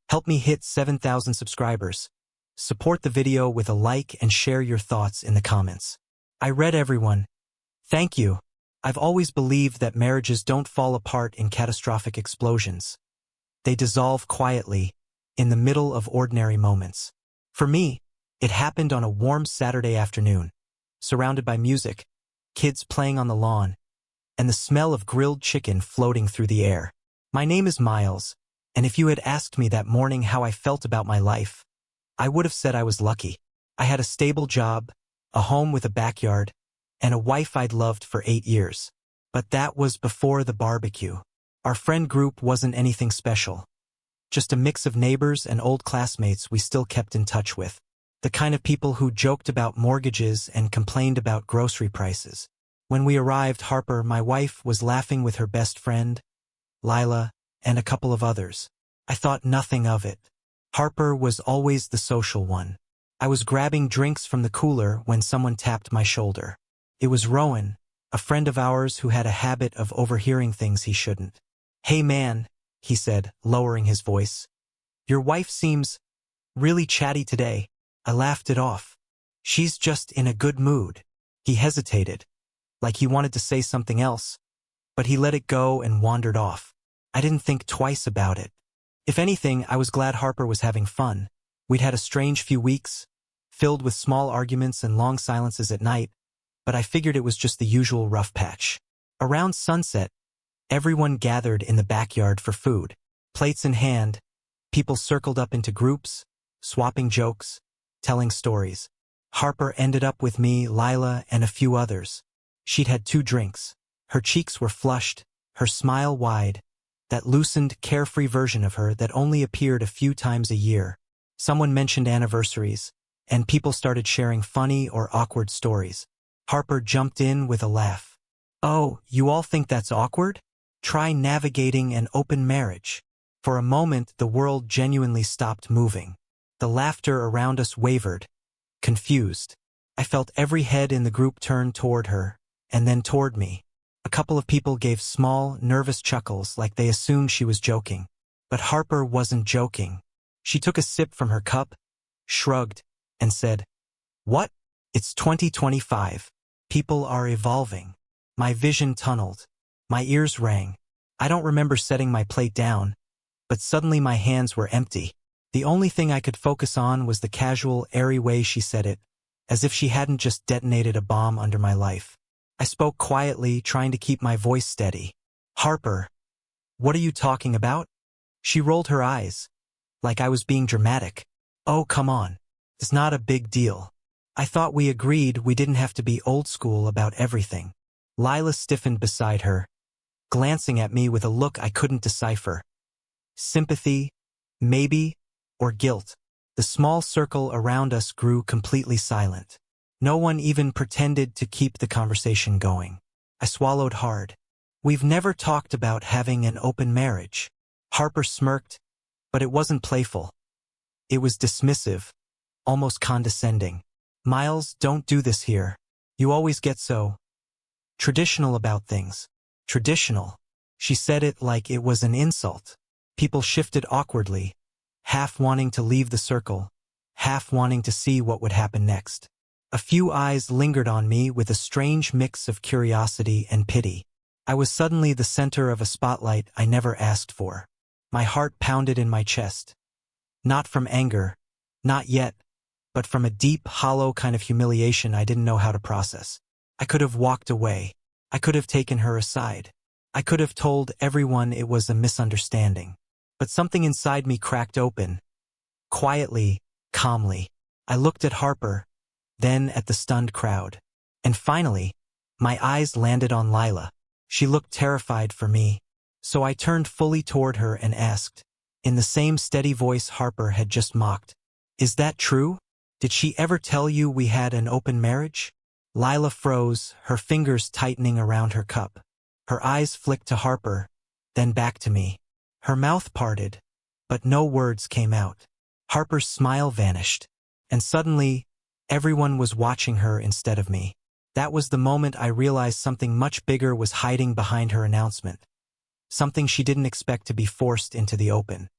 Help me hit 7,000 subscribers. Support the video with a like and share your thoughts in the comments. I read everyone. Thank you. I've always believed that marriages don't fall apart in catastrophic explosions. They dissolve quietly, in the middle of ordinary moments. For me, it happened on a warm Saturday afternoon, surrounded by music, kids playing on the lawn, and the smell of grilled chicken floating through the air. My name is Miles, and if you had asked me that morning how I felt about my life, I would have said I was lucky. I had a stable job, a home with a backyard, and a wife I'd loved for 8 years. But that was before the barbecue. Our friend group wasn't anything special. Just a mix of neighbors and old classmates we still kept in touch with. The kind of people who joked about mortgages and complained about grocery prices. When we arrived, Harper, my wife, was laughing with her best friend, Lila, and a couple of others. I thought nothing of it. Harper was always the social one. I was grabbing drinks from the cooler when someone tapped my shoulder. It was Rowan, a friend of ours who had a habit of overhearing things he shouldn't. "Hey man," he said, lowering his voice. "Your wife seems really chatty today." I laughed it off. "She's just in a good mood." He hesitated, like he wanted to say something else, but he let it go and wandered off. I didn't think twice about it. If anything, I was glad Harper was having fun. We'd had a strange few weeks, filled with small arguments and long silences at night, but I figured it was just the usual rough patch. Around sunset, everyone gathered in the backyard for food. Plates in hand, people circled up into groups, swapping jokes, telling stories. Harper ended up with me, Lila, and a few others. She'd had 2 drinks. Her cheeks were flushed, her smile wide, that loosened, carefree version of her that only appeared a few times a year. Someone mentioned anniversaries, and people started sharing funny or awkward stories. Harper jumped in with a laugh. "Oh, you all think that's awkward? Try navigating an open marriage." For a moment, the world genuinely stopped moving. The laughter around us wavered, confused. I felt every head in the group turn toward her, and then toward me. A couple of people gave small, nervous chuckles like they assumed she was joking. But Harper wasn't joking. She took a sip from her cup, shrugged, and said, "What? It's 2025. People are evolving." My vision tunneled. My ears rang. I don't remember setting my plate down, but suddenly my hands were empty. The only thing I could focus on was the casual, airy way she said it, as if she hadn't just detonated a bomb under my life. I spoke quietly, trying to keep my voice steady. "Harper, what are you talking about?" She rolled her eyes, like I was being dramatic. "Oh, come on. It's not a big deal. I thought we agreed we didn't have to be old school about everything." Lila stiffened beside her, glancing at me with a look I couldn't decipher. Sympathy, maybe, or guilt. The small circle around us grew completely silent. No one even pretended to keep the conversation going. I swallowed hard. "We've never talked about having an open marriage." Harper smirked, but it wasn't playful. It was dismissive, almost condescending. "Miles, don't do this here. You always get so traditional about things." Traditional. She said it like it was an insult. People shifted awkwardly, half wanting to leave the circle, half wanting to see what would happen next. A few eyes lingered on me with a strange mix of curiosity and pity. I was suddenly the center of a spotlight I never asked for. My heart pounded in my chest. Not from anger, not yet, but from a deep, hollow kind of humiliation I didn't know how to process. I could have walked away. I could have taken her aside. I could have told everyone it was a misunderstanding. But something inside me cracked open. Quietly, calmly. I looked at Harper, then at the stunned crowd. And finally, my eyes landed on Lila. She looked terrified for me, so I turned fully toward her and asked, in the same steady voice Harper had just mocked, "Is that true? Did she ever tell you we had an open marriage?" Lila froze, her fingers tightening around her cup. Her eyes flicked to Harper, then back to me. Her mouth parted, but no words came out. Harper's smile vanished, and suddenly, everyone was watching her instead of me. That was the moment I realized something much bigger was hiding behind her announcement. Something she didn't expect to be forced into the open.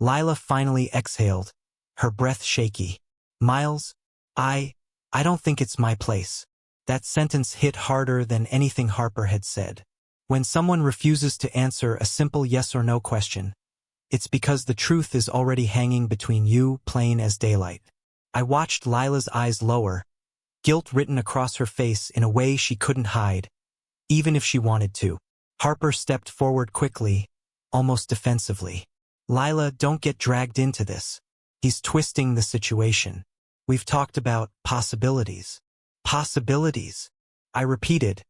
Lila finally exhaled, her breath shaky. Miles, I don't think it's my place. That sentence hit harder than anything Harper had said. When someone refuses to answer a simple yes or no question, it's because the truth is already hanging between you, plain as daylight. I watched Lila's eyes lower, guilt written across her face in a way she couldn't hide, even if she wanted to. Harper stepped forward quickly, almost defensively. Lila, don't get dragged into this. He's twisting the situation. We've talked about possibilities. Possibilities, I repeated,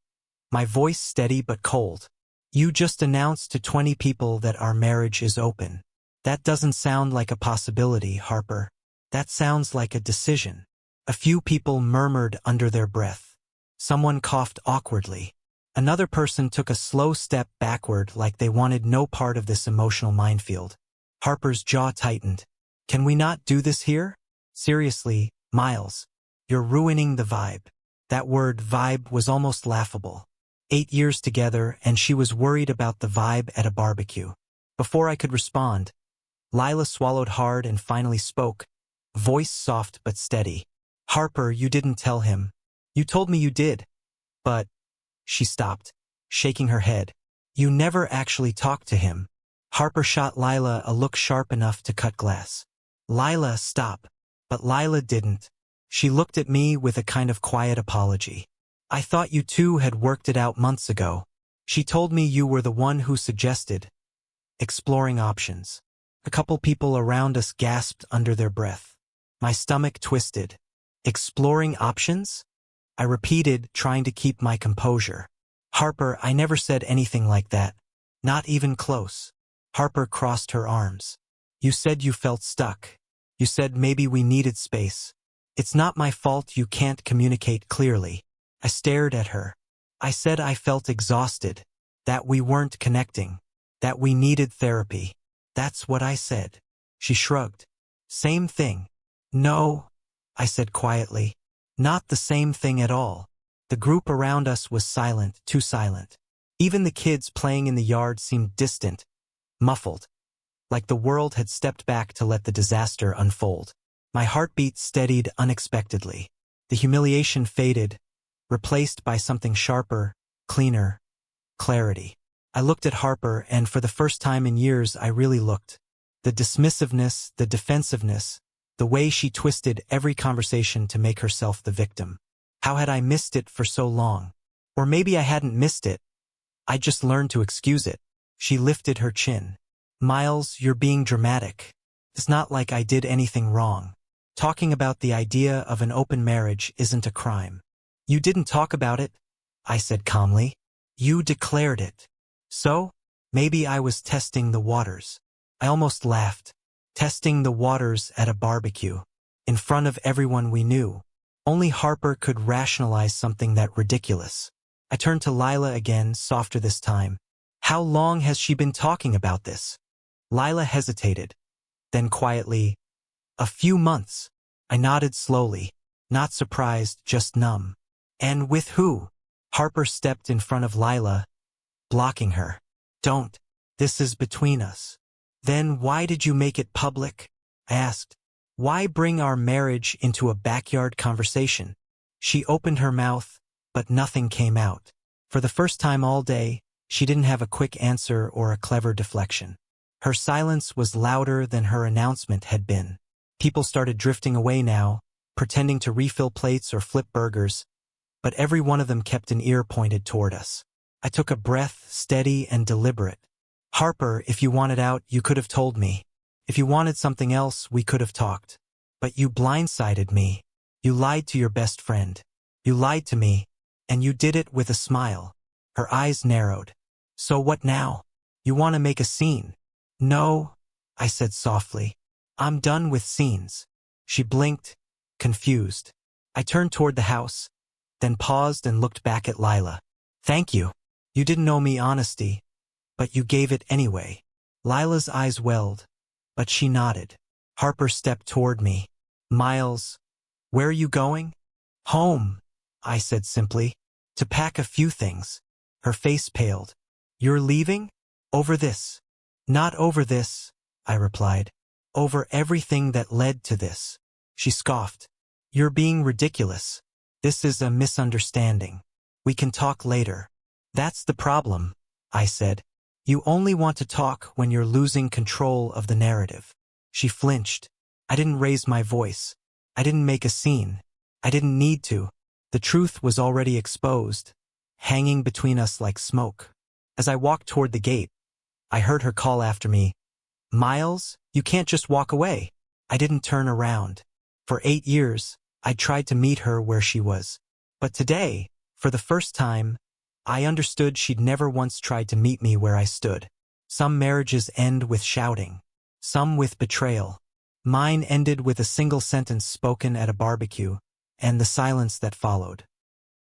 my voice steady but cold. You just announced to 20 people that our marriage is open. That doesn't sound like a possibility, Harper. That sounds like a decision. A few people murmured under their breath. Someone coughed awkwardly. Another person took a slow step backward like they wanted no part of this emotional minefield. Harper's jaw tightened. Can we not do this here? Seriously, Miles, you're ruining the vibe. That word vibe was almost laughable. 8 years together and she was worried about the vibe at a barbecue. Before I could respond, Lila swallowed hard and finally spoke, voice soft but steady. Harper, you didn't tell him. You told me you did. But, she stopped, shaking her head. You never actually talked to him. Harper shot Lila a look sharp enough to cut glass. Lila, stop. But Lila didn't. She looked at me with a kind of quiet apology. I thought you two had worked it out months ago. She told me you were the one who suggested exploring options. A couple people around us gasped under their breath. My stomach twisted. Exploring options? I repeated, trying to keep my composure. Harper, I never said anything like that. Not even close. Harper crossed her arms. You said you felt stuck. You said maybe we needed space. It's not my fault you can't communicate clearly. I stared at her. I said I felt exhausted, that we weren't connecting, that we needed therapy. That's what I said. She shrugged. Same thing. No, I said quietly. Not the same thing at all. The group around us was silent, too silent. Even the kids playing in the yard seemed distant, muffled, like the world had stepped back to let the disaster unfold. My heartbeat steadied unexpectedly. The humiliation faded, replaced by something sharper, cleaner, clarity. I looked at Harper, and for the first time in years I really looked. The dismissiveness, the defensiveness, the way she twisted every conversation to make herself the victim. How had I missed it for so long? Or maybe I hadn't missed it. I just learned to excuse it. She lifted her chin. Miles, you're being dramatic. It's not like I did anything wrong. Talking about the idea of an open marriage isn't a crime. You didn't talk about it, I said calmly. You declared it. So, maybe I was testing the waters. I almost laughed. Testing the waters at a barbecue. In front of everyone we knew. Only Harper could rationalize something that ridiculous. I turned to Lila again, softer this time. How long has she been talking about this? Lila hesitated. Then quietly, a few months. I nodded slowly, not surprised, just numb. And with who? Harper stepped in front of Lila, blocking her. Don't. This is between us. Then why did you make it public? I asked. Why bring our marriage into a backyard conversation? She opened her mouth, but nothing came out. For the first time all day, she didn't have a quick answer or a clever deflection. Her silence was louder than her announcement had been. People started drifting away now, pretending to refill plates or flip burgers, but every one of them kept an ear pointed toward us. I took a breath, steady and deliberate. Harper, if you wanted out, you could have told me. If you wanted something else, we could have talked. But you blindsided me. You lied to your best friend. You lied to me, and you did it with a smile. Her eyes narrowed. So what now? You want to make a scene? No, I said softly. I'm done with scenes. She blinked, confused. I turned toward the house, then paused and looked back at Lila. Thank you. You didn't owe me honesty, but you gave it anyway. Lila's eyes welled, but she nodded. Harper stepped toward me. Miles, where are you going? Home, I said simply. To pack a few things. Her face paled. You're leaving? Over this? Not over this, I replied. over everything that led to this. She scoffed. You're being ridiculous. This is a misunderstanding. We can talk later. That's the problem, I said. You only want to talk when you're losing control of the narrative. She flinched. I didn't raise my voice. I didn't make a scene. I didn't need to. The truth was already exposed, hanging between us like smoke. As I walked toward the gate, I heard her call after me, Miles, you can't just walk away. I didn't turn around. For 8 years, I tried to meet her where she was. But today, for the first time, I understood she'd never once tried to meet me where I stood. Some marriages end with shouting, some with betrayal. Mine ended with a single sentence spoken at a barbecue, and the silence that followed.